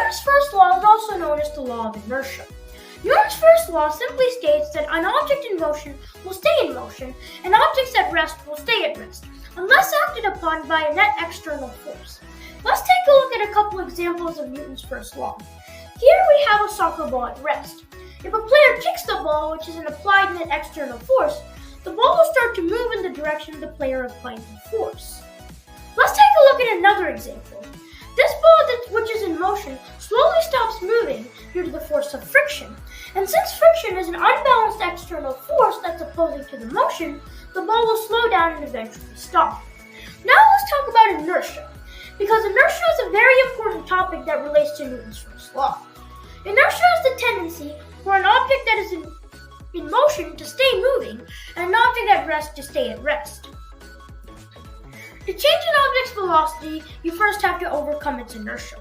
Newton's first law is also known as the law of inertia. Newton's first law simply states that an object in motion will stay in motion and objects at rest will stay at rest, unless acted upon by a net external force. Let's take a look at a couple examples of Newton's first law. Here we have a soccer ball at rest. If a player kicks the ball, which is an applied net external force, the ball will start to move in the direction of the player applying the force. Let's take a look at another example. This ball, which is in motion, slowly stops moving due to the force of friction. And since friction is an unbalanced external force that's opposing to the motion, the ball will slow down and eventually stop. Now let's talk about inertia, because inertia is a very important topic that relates to Newton's first law. Inertia is the tendency for an object that is in motion to stay moving and an object at rest to stay at rest. To change an object's velocity, you first have to overcome its inertia.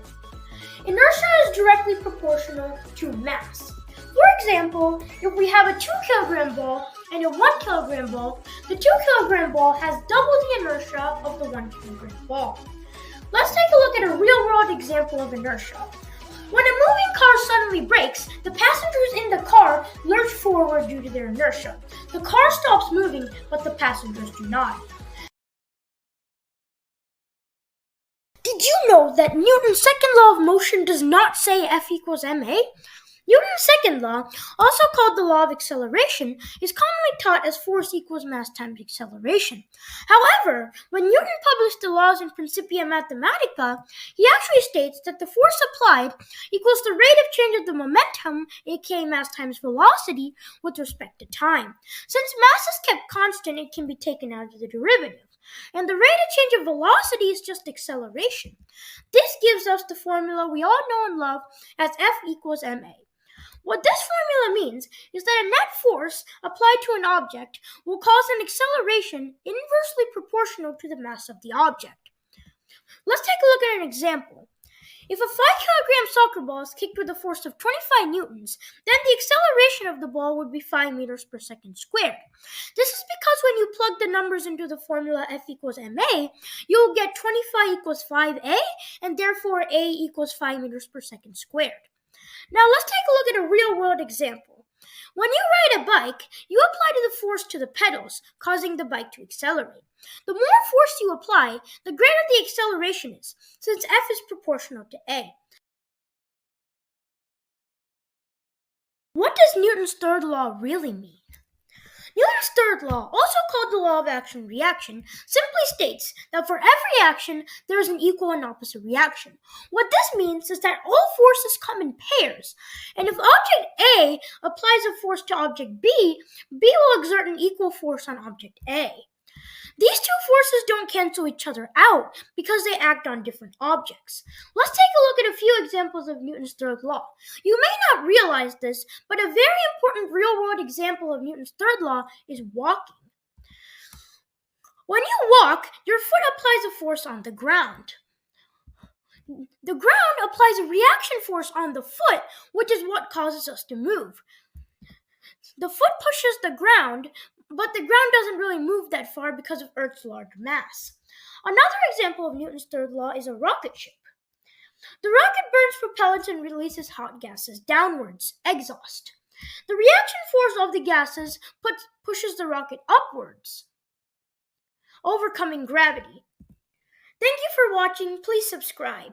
Inertia is directly proportional to mass. For example, if we have a 2 kilogram ball and a 1 kilogram ball, the 2 kilogram ball has double the inertia of the 1 kilogram ball. Let's take a look at a real-world example of inertia. When a moving car suddenly brakes, the passengers in the car lurch forward due to their inertia. The car stops moving, but the passengers do not. Did you know that Newton's second law of motion does not say F equals ma? Newton's second law, also called the law of acceleration, is commonly taught as force equals mass times acceleration. However, when Newton published the laws in Principia Mathematica, he actually states that the force applied equals the rate of change of the momentum, aka mass times velocity, with respect to time. Since mass is kept constant, it can be taken out of the derivative. And the rate of change of velocity is just acceleration. This gives us the formula we all know and love as F equals ma. What this formula means is that a net force applied to an object will cause an acceleration inversely proportional to the mass of the object. Let's take a look at an example. If a 5 kilogram soccer ball is kicked with a force of 25 newtons, then the acceleration of the ball would be 5 meters per second squared. This is because when you plug the numbers into the formula F equals ma, you'll get 25 equals 5a, and therefore a equals 5 meters per second squared. Now let's take a look at a real-world example. When you ride a bike, you apply the force to the pedals, causing the bike to accelerate. The more force you apply, the greater the acceleration is, since F is proportional to A. What does Newton's third law really mean? Newton's third law, also called the law of action-reaction, simply states that for every action, there is an equal and opposite reaction. What this means is that all forces come in pairs, and if object A applies a force to object B, B will exert an equal force on object A. These two forces don't cancel each other out because they act on different objects. Let's take a look at a few examples of Newton's third law. You may not realize this, but a very important real-world example of Newton's third law is walking. When you walk, your foot applies a force on the ground. The ground applies a reaction force on the foot, which is what causes us to move. The foot pushes the ground, but the ground doesn't really move that far because of Earth's large mass. Another example of Newton's third law is a rocket ship. The rocket burns propellants and releases hot gases downwards, exhaust. The reaction force of the gases pushes the rocket upwards, overcoming gravity. Thank you for watching. Please subscribe.